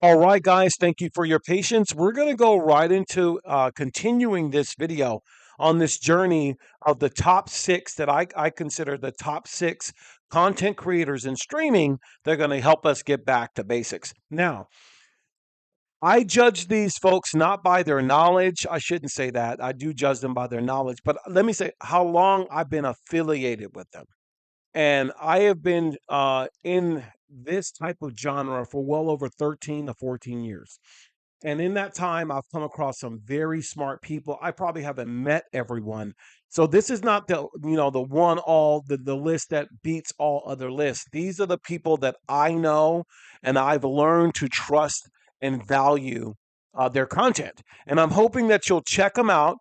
All right, guys, thank you for your patience. We're going to go right into continuing this video on this journey of the top six that I consider the top six content creators in streaming. They're going to help us get back to basics. Now, I judge these folks not by their knowledge. I shouldn't say that. I do judge them by their knowledge, but let me say how long I've been affiliated with them. And I have been in this type of genre for well over 13 to 14 years. And in that time, I've come across some very smart people. I probably haven't met everyone. So this is not the one all the list that beats all other lists. These are the people that I know and I've learned to trust and value their content. And I'm hoping that you'll check them out.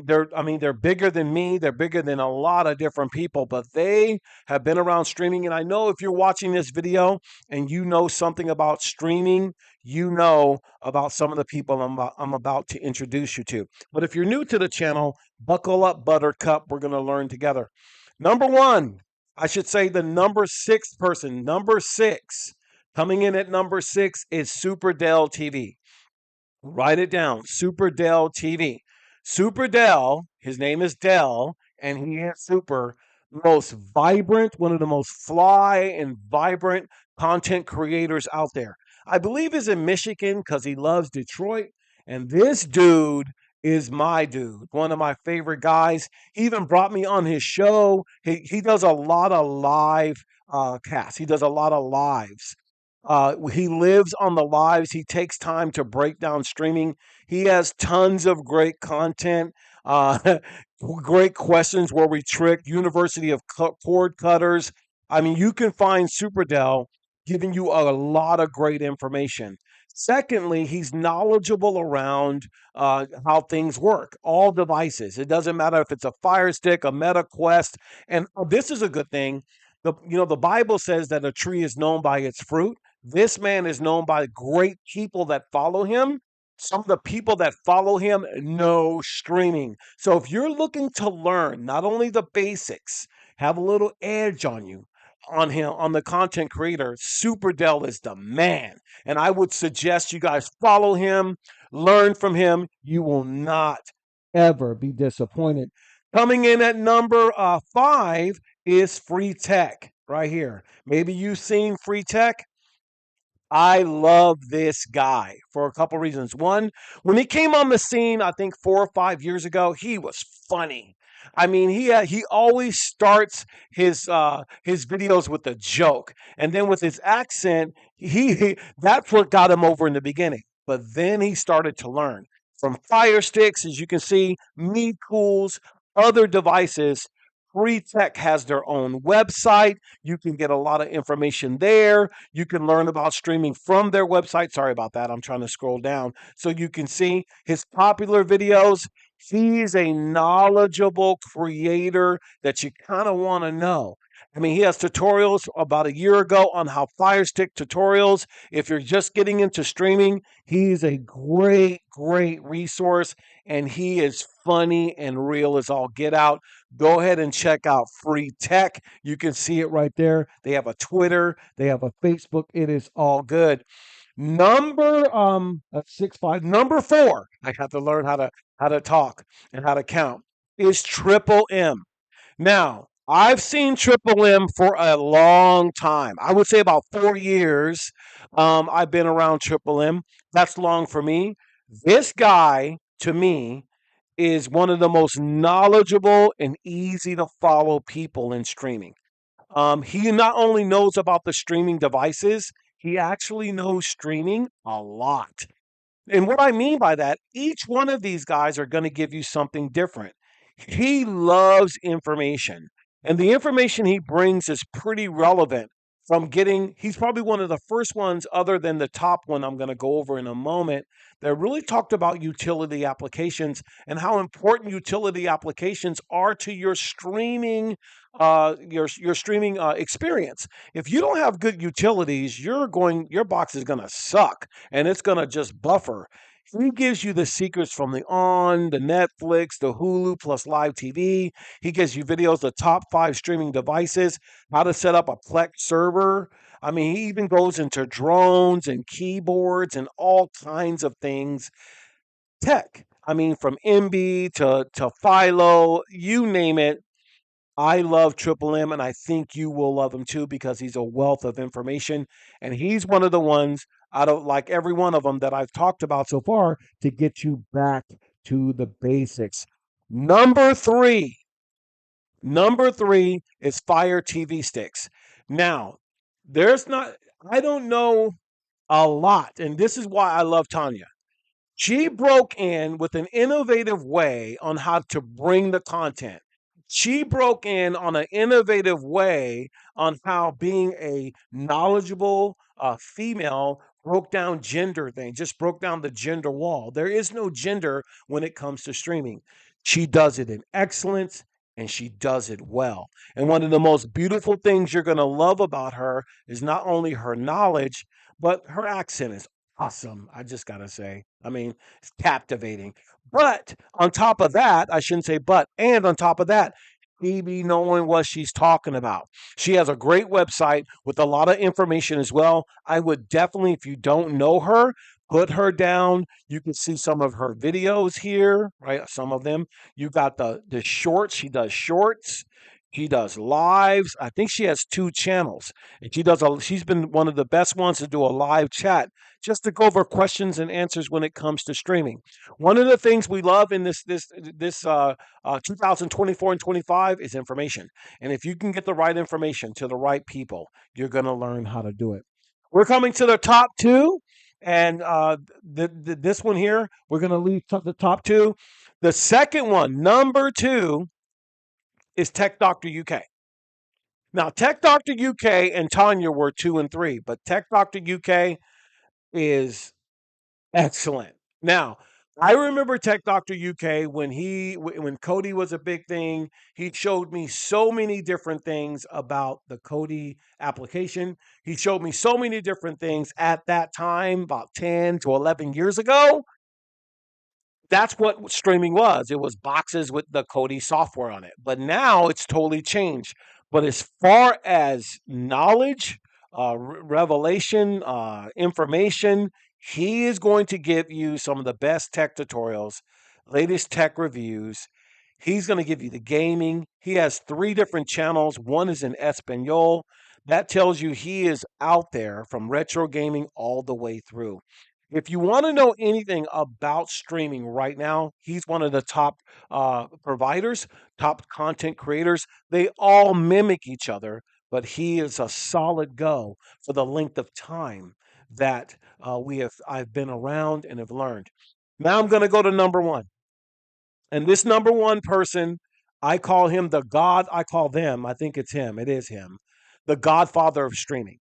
They're bigger than me. They're bigger than a lot of different people, but they have been around streaming. And I know if you're watching this video and you know something about streaming, you know about some of the people I'm about to introduce you to. But if you're new to the channel, buckle up, Buttercup. We're going to learn together. Number one, I should say the number six person, number six, coming in at number six is Superdell TV. Write it down, Superdell TV. Superdell, his name is Dell, and he is super, most vibrant, one of the most fly and vibrant content creators out there. I believe he's in Michigan because he loves Detroit. And this dude is my dude, one of my favorite guys. He even brought me on his show. He does a lot of live casts. He does a lot of lives. He lives on the lives. He takes time to break down streaming. He has tons of great content, great questions where we trick University of Cord Cutters. I mean, you can find Superdell giving you a lot of great information. Secondly, he's knowledgeable around how things work, all devices. It doesn't matter if it's a Fire Stick, a Meta Quest, and this is a good thing. The Bible says that a tree is known by its fruit. This man is known by great people that follow him. Some of the people that follow him know streaming. So if you're looking to learn not only the basics, have a little edge on you, on him, on the content creator, Superdell is the man. And I would suggest you guys follow him, learn from him. You will not ever be disappointed. Coming in at number five is Free Tech right here. Maybe you've seen Free Tech. I love this guy for a couple reasons. One, when he came on the scene, I think 4 or 5 years ago, he was funny. I mean, he always starts his videos with a joke, and then with his accent, that's what got him over in the beginning. But then he started to learn from Fire Sticks, as you can see, Me Cools, other devices. Free Tech has their own website. You can get a lot of information there. You can learn about streaming from their website. Sorry about that. I'm trying to scroll down so you can see his popular videos. He's a knowledgeable creator that you kind of want to know. I mean, he has tutorials about a year ago on how Fire Stick tutorials. If you're just getting into streaming, he's a great, great resource, and he is funny and real as all get out. Go ahead and check out Free Tech. You can see it right there. They have a Twitter, they have a Facebook. It is all good. Number 6 5. Number four. I have to learn how to talk and how to count. Is Triple M. Now, I've seen Triple M for a long time. I would say about 4 years. I've been around Triple M. That's long for me. This guy, to me, is one of the most knowledgeable and easy to follow people in streaming. He not only knows about the streaming devices, he actually knows streaming a lot. And what I mean by that, each one of these guys are going to give you something different. He loves information, and the information he brings is pretty relevant. He's probably one of the first ones, other than the top one I'm going to go over in a moment, that really talked about utility applications and how important utility applications are to your streaming, your streaming experience. If you don't have good utilities, your box is going to suck and it's going to just buffer. He gives you the secrets from the Netflix, the Hulu plus live TV. He gives you videos, the top 5 streaming devices, how to set up a Plex server. I mean, he even goes into drones and keyboards and all kinds of things tech. I mean, from MB to Philo, you name it. I love Triple M, and I think you will love him too because he's a wealth of information, and he's one of the ones out of like every one of them that I've talked about so far to get you back to the basics. Number three, number three is Fire TV sticks. Now, there's not. I don't know a lot, and this is why I love Tanya. She broke in with an innovative way on how to bring the content. She broke in on an innovative way on how being a knowledgeable female broke down gender thing, just broke down the gender wall. There is no gender when it comes to streaming. She does it in excellence and she does it well. And one of the most beautiful things you're going to love about her is not only her knowledge, but her accent is awesome. I just got to say. I mean, it's captivating. But on top of that, I shouldn't say but, and on top of that, she be knowing what she's talking about. She has a great website with a lot of information as well. I would definitely, if you don't know her, put her down. You can see some of her videos here, right? Some of them. You got the shorts. She does shorts. She does lives. I think she has two channels, and she's been one of the best ones to do a live chat just to go over questions and answers when it comes to streaming. One of the things we love in this 2024 and 25 is information. And if you can get the right information to the right people, you're going to learn how to do it. We're coming to the top two. And this one here, we're going to leave the top two. The second one, number two, is Tech Doctor UK. Now, Tech Doctor UK and Tanya were two and three, but Tech Doctor UK is excellent. Now, I remember Tech Doctor UK when Cody was a big thing. He showed me so many different things about the Cody application. He showed me so many different things at that time, about 10 to 11 years ago. That's what streaming was. It was boxes with the Kodi software on it. But now it's totally changed. But as far as knowledge, revelation, information, he is going to give you some of the best tech tutorials, latest tech reviews. He's going to give you the gaming. He has three different channels. One is in Espanol. That tells you he is out there from retro gaming all the way through. If you want to know anything about streaming right now, he's one of the top providers, top content creators. They all mimic each other, but he is a solid go for the length of time that I've been around and have learned. Now I'm going to go to number one, and this number one person, I call him the God. I call them. I think it's him. It is him, the Godfather of streaming,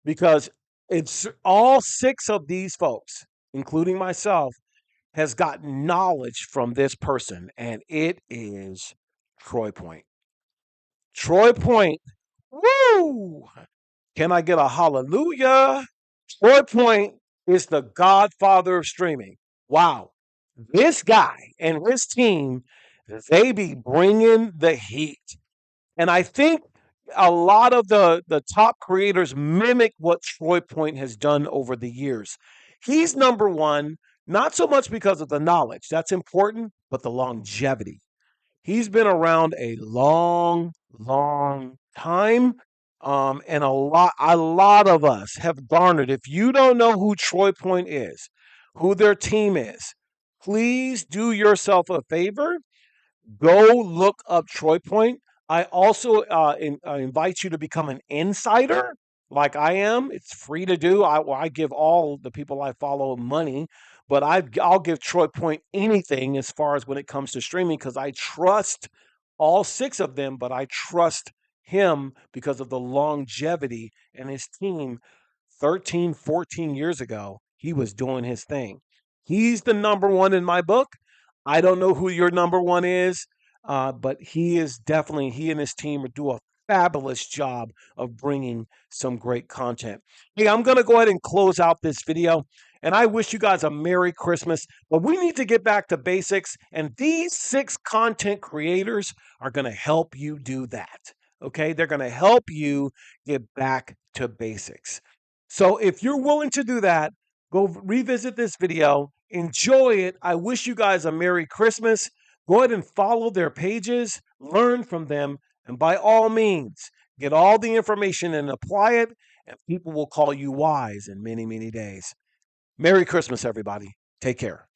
because it's all six of these folks, including myself, has got knowledge from this person, and it is Troy Point. Troy Point, woo! Can I get a hallelujah? Troy Point is the godfather of streaming. Wow. This guy and his team, they be bringing the heat. And I think a lot of the top creators mimic what Troy Point has done over the years. He's number one, not so much because of the knowledge, that's important, but the longevity. He's been around a long, long time. And a lot of us have garnered. If you don't know who Troy Point is, who their team is, please do yourself a favor. Go look up Troy Point. I also invite you to become an insider like I am. It's free to do. I give all the people I follow money, but I'll give Troy Point anything as far as when it comes to streaming because I trust all six of them, but I trust him because of the longevity and his team 13, 14 years ago. He was doing his thing. He's the number one in my book. I don't know who your number one is, but he and his team do a fabulous job of bringing some great content. Hey, I'm going to go ahead and close out this video. And I wish you guys a Merry Christmas, but we need to get back to basics. And these six content creators are going to help you do that. Okay, they're going to help you get back to basics. So if you're willing to do that, go revisit this video, enjoy it. I wish you guys a Merry Christmas. Go ahead and follow their pages, learn from them, and by all means, get all the information and apply it, and people will call you wise in many, many days. Merry Christmas, everybody. Take care.